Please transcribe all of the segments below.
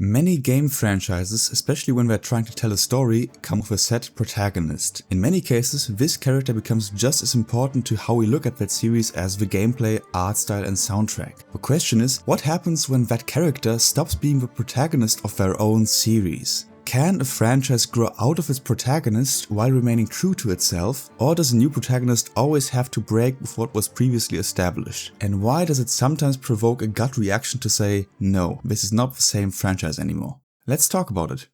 Many game franchises, especially when they're trying to tell a story, come with a set protagonist. In many cases, this character becomes just as important to how we look at that series as the gameplay, art style and soundtrack. The question is, what happens when that character stops being the protagonist of their own series? Can a franchise grow out of its protagonist while remaining true to itself, or does a new protagonist always have to break with what was previously established? And why does it sometimes provoke a gut reaction to say, no, this is not the same franchise anymore? Let's talk about it.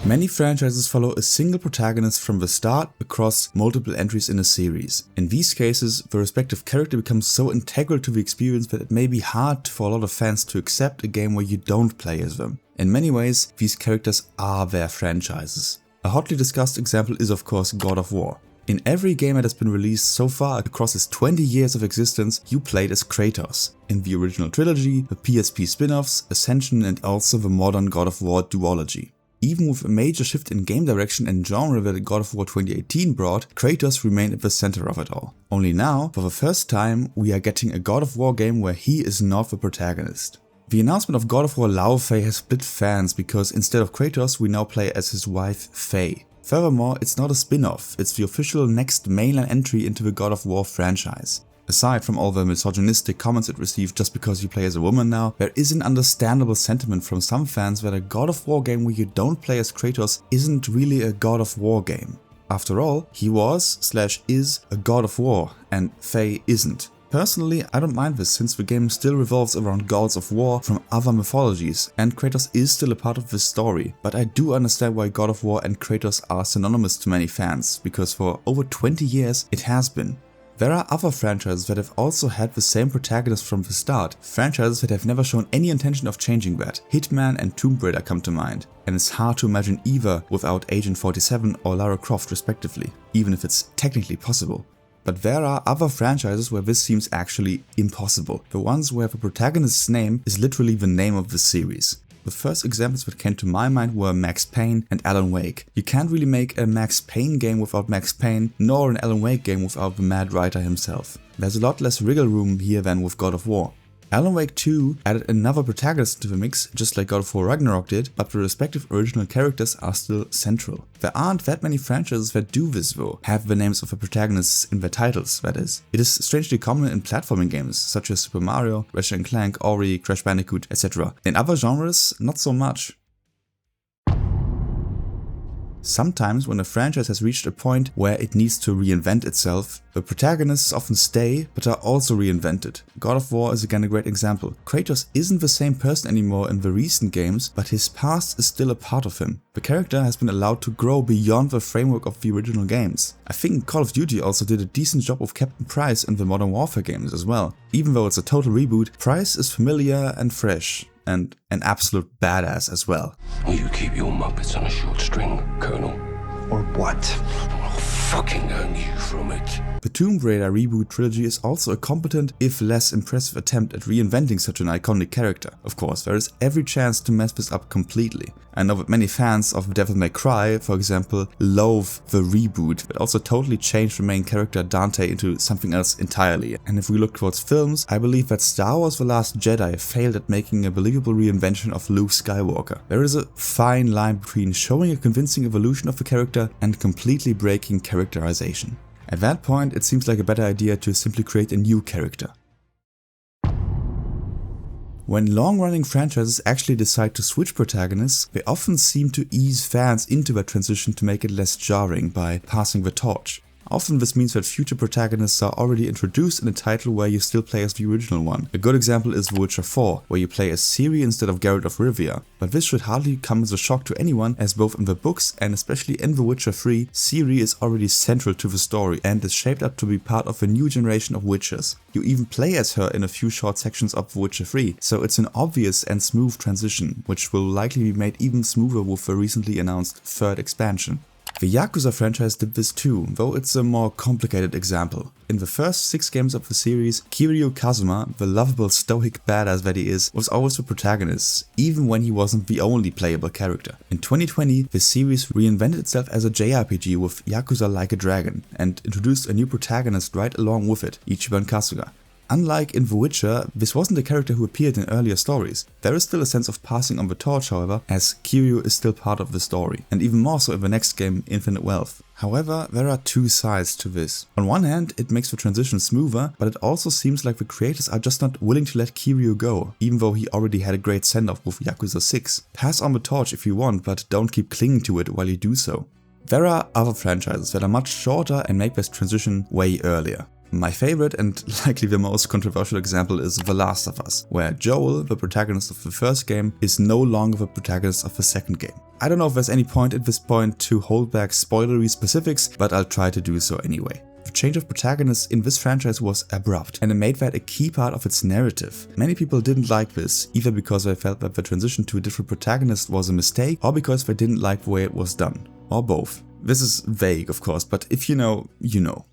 Many franchises follow a single protagonist from the start across multiple entries in a series. In these cases, the respective character becomes so integral to the experience that it may be hard for a lot of fans to accept a game where you don't play as them. In many ways, these characters are their franchises. A hotly discussed example is of course God of War. In every game that has been released so far across its 20 years of existence, you played as Kratos. In the original trilogy, the PSP spin-offs, Ascension and also the modern God of War duology. Even with a major shift in game direction and genre that God of War 2018 brought, Kratos remained at the center of it all. Only now, for the first time, we are getting a God of War game where he is not the protagonist. The announcement of God of War Laufey has split fans because instead of Kratos, we now play as his wife Faye. Furthermore, it's not a spin-off, it's the official next mainline entry into the God of War franchise. Aside from all the misogynistic comments it received just because you play as a woman now, there is an understandable sentiment from some fans that a God of War game where you don't play as Kratos isn't really a God of War game. After all, he was/is a God of War, and Faye isn't. Personally, I don't mind this since the game still revolves around gods of war from other mythologies, and Kratos is still a part of this story, but I do understand why God of War and Kratos are synonymous to many fans, because for over 20 years it has been. There are other franchises that have also had the same protagonist from the start, franchises that have never shown any intention of changing that. Hitman and Tomb Raider come to mind, and it's hard to imagine either without Agent 47 or Lara Croft respectively, even if it's technically possible. But there are other franchises where this seems actually impossible, the ones where the protagonist's name is literally the name of the series. The first examples that came to my mind were Max Payne and Alan Wake. You can't really make a Max Payne game without Max Payne, nor an Alan Wake game without the mad writer himself. There's a lot less wriggle room here than with God of War. Alan Wake 2 added another protagonist into the mix, just like God of War Ragnarok did, but the respective original characters are still central. There aren't that many franchises that do this though, have the names of the protagonists in their titles, that is. It is strangely common in platforming games, such as Super Mario, Ratchet & Clank, Ori, Crash Bandicoot, etc. In other genres, not so much. Sometimes when a franchise has reached a point where it needs to reinvent itself, the protagonists often stay but are also reinvented. God of War is again a great example. Kratos isn't the same person anymore in the recent games, but his past is still a part of him. The character has been allowed to grow beyond the framework of the original games. I think Call of Duty also did a decent job with Captain Price in the Modern Warfare games as well. Even though it's a total reboot, Price is familiar and fresh. And an absolute badass as well. You keep your muppets on a short string, Colonel. Or what? I'll fucking earn you from it. The Tomb Raider reboot trilogy is also a competent, if less impressive attempt at reinventing such an iconic character. Of course, there is every chance to mess this up completely. I know that many fans of Devil May Cry, for example, loathe the reboot that also totally changed the main character Dante into something else entirely. And if we look towards films, I believe that Star Wars The Last Jedi failed at making a believable reinvention of Luke Skywalker. There is a fine line between showing a convincing evolution of the character and completely breaking characterization. At that point, it seems like a better idea to simply create a new character. When long-running franchises actually decide to switch protagonists, they often seem to ease fans into that transition to make it less jarring by passing the torch. Often this means that future protagonists are already introduced in a title where you still play as the original one. A good example is The Witcher 4, where you play as Ciri instead of Geralt of Rivia. But this should hardly come as a shock to anyone, as both in the books and especially in The Witcher 3, Ciri is already central to the story and is shaped up to be part of a new generation of witchers. You even play as her in a few short sections of The Witcher 3, so it's an obvious and smooth transition, which will likely be made even smoother with the recently announced third expansion. The Yakuza franchise did this too, though it's a more complicated example. In the first 6 games of the series, Kiryu Kazuma, the lovable stoic badass that he is, was always the protagonist, even when he wasn't the only playable character. In 2020, the series reinvented itself as a JRPG with Yakuza Like a Dragon, and introduced a new protagonist right along with it, Ichiban Kasuga. Unlike in The Witcher, this wasn't a character who appeared in earlier stories. There is still a sense of passing on the torch, however, as Kiryu is still part of the story, and even more so in the next game, Infinite Wealth. However, there are 2 sides to this. On one hand, it makes the transition smoother, but it also seems like the creators are just not willing to let Kiryu go, even though he already had a great send-off with Yakuza 6. Pass on the torch if you want, but don't keep clinging to it while you do so. There are other franchises that are much shorter and make this transition way earlier. My favorite and likely the most controversial example is The Last of Us, where Joel, the protagonist of the first game, is no longer the protagonist of the second game. I don't know if there's any point at this point to hold back spoilery specifics, but I'll try to do so anyway. The change of protagonists in this franchise was abrupt, and it made that a key part of its narrative. Many people didn't like this, either because they felt that the transition to a different protagonist was a mistake, or because they didn't like the way it was done. Or both. This is vague, of course, but if you know, you know.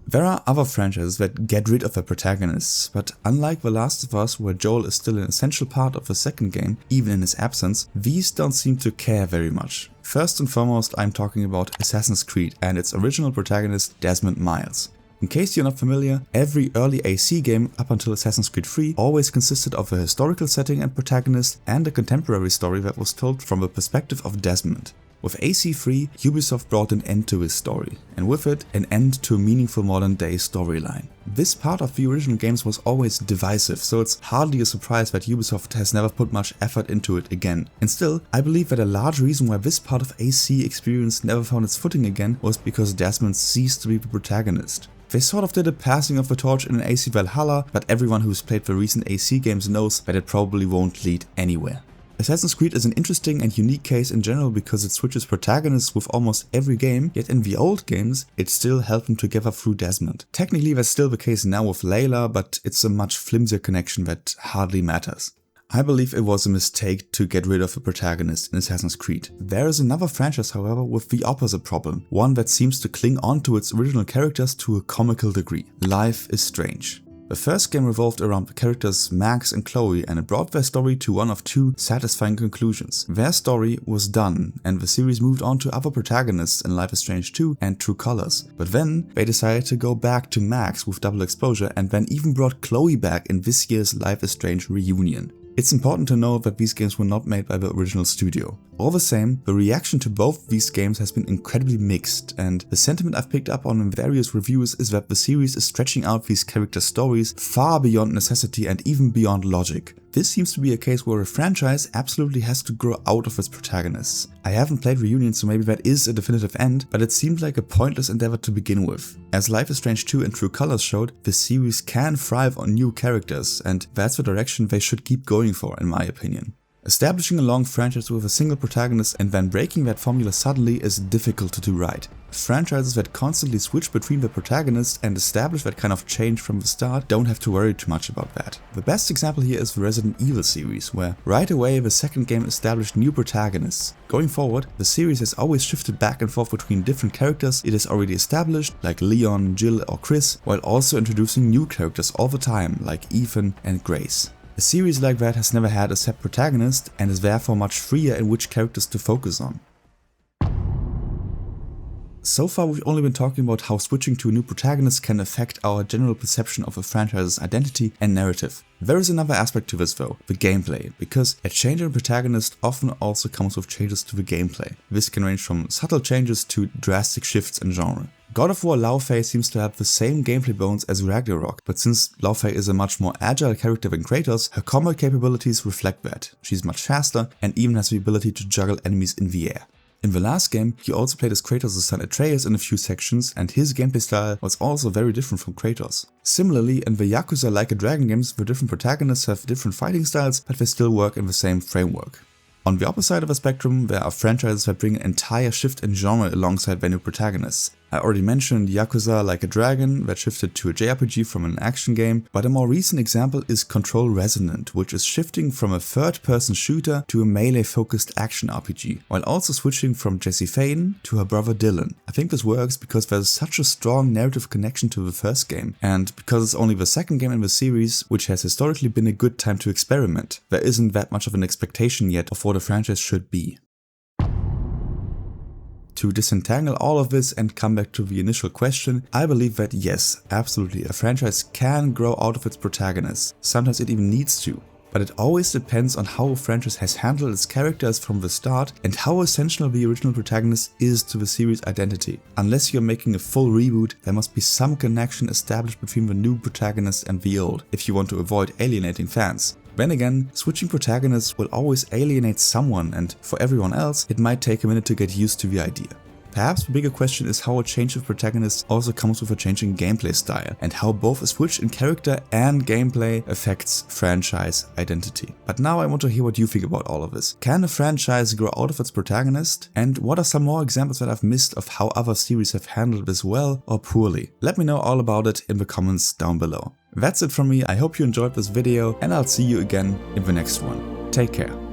There are other franchises that get rid of their protagonists, but unlike The Last of Us, where Joel is still an essential part of the second game, even in his absence, these don't seem to care very much. First and foremost, I'm talking about Assassin's Creed and its original protagonist Desmond Miles. In case you're not familiar, every early AC game up until Assassin's Creed 3 always consisted of a historical setting and protagonist and a contemporary story that was told from the perspective of Desmond. With AC3, Ubisoft brought an end to his story, and with it, an end to a meaningful modern-day storyline. This part of the original games was always divisive, so it's hardly a surprise that Ubisoft has never put much effort into it again. And still, I believe that a large reason why this part of AC experience never found its footing again was because Desmond ceased to be the protagonist. They sort of did a passing of the torch in an AC Valhalla, but everyone who's played the recent AC games knows that it probably won't lead anywhere. Assassin's Creed is an interesting and unique case in general because it switches protagonists with almost every game, yet in the old games, it still held them together through Desmond. Technically that's still the case now with Layla, but it's a much flimsier connection that hardly matters. I believe it was a mistake to get rid of the protagonist in Assassin's Creed. There is another franchise, however, with the opposite problem, one that seems to cling on to its original characters to a comical degree. Life is Strange. The first game revolved around the characters Max and Chloe, and it brought their story to one of 2 satisfying conclusions. Their story was done, and the series moved on to other protagonists in Life is Strange 2 and True Colors. But then they decided to go back to Max with Double Exposure, and then even brought Chloe back in this year's Life is Strange reunion. It's important to note that these games were not made by the original studio. All the same, the reaction to both these games has been incredibly mixed, and the sentiment I've picked up on in various reviews is that the series is stretching out these character stories far beyond necessity and even beyond logic. This seems to be a case where a franchise absolutely has to grow out of its protagonists. I haven't played Reunion, so maybe that is a definitive end, but it seemed like a pointless endeavor to begin with. As Life is Strange 2 and True Colors showed, the series can thrive on new characters, and that's the direction they should keep going for, in my opinion. Establishing a long franchise with a single protagonist and then breaking that formula suddenly is difficult to do right. Franchises that constantly switch between the protagonists and establish that kind of change from the start don't have to worry too much about that. The best example here is the Resident Evil series, where right away the second game established new protagonists. Going forward, the series has always shifted back and forth between different characters it has already established, like Leon, Jill or Chris, while also introducing new characters all the time, like Ethan and Grace. A series like that has never had a set protagonist and is therefore much freer in which characters to focus on. So far we've only been talking about how switching to a new protagonist can affect our general perception of a franchise's identity and narrative. There is another aspect to this though, the gameplay, because a change in protagonist often also comes with changes to the gameplay. This can range from subtle changes to drastic shifts in genre. God of War Lao Fei seems to have the same gameplay bones as Ragnarok, but since Lao Fei is a much more agile character than Kratos, her combat capabilities reflect that. She's much faster and even has the ability to juggle enemies in the air. In the last game, he also played as Kratos' son Atreus in a few sections, and his gameplay style was also very different from Kratos. Similarly, in the Yakuza Like a Dragon games, the different protagonists have different fighting styles, but they still work in the same framework. On the opposite side of the spectrum, there are franchises that bring an entire shift in genre alongside their new protagonists. I already mentioned Yakuza Like a Dragon that shifted to a JRPG from an action game, but a more recent example is Control Resonant, which is shifting from a third-person shooter to a melee-focused action RPG, while also switching from Jessie Faden to her brother Dylan. I think this works because there's such a strong narrative connection to the first game, and because it's only the second game in the series, which has historically been a good time to experiment. There isn't that much of an expectation yet of what the franchise should be. To disentangle all of this and come back to the initial question, I believe that yes, absolutely, a franchise can grow out of its protagonists. Sometimes it even needs to. But it always depends on how a franchise has handled its characters from the start and how essential the original protagonist is to the series' identity. Unless you're making a full reboot, there must be some connection established between the new protagonist and the old, if you want to avoid alienating fans. Then again, switching protagonists will always alienate someone, and for everyone else, it might take a minute to get used to the idea. Perhaps the bigger question is how a change of protagonist also comes with a change in gameplay style, and how both a switch in character and gameplay affects franchise identity. But now I want to hear what you think about all of this. Can a franchise grow out of its protagonist? And what are some more examples that I've missed of how other series have handled this well or poorly? Let me know all about it in the comments down below. That's it from me. I hope you enjoyed this video, and I'll see you again in the next one. Take care.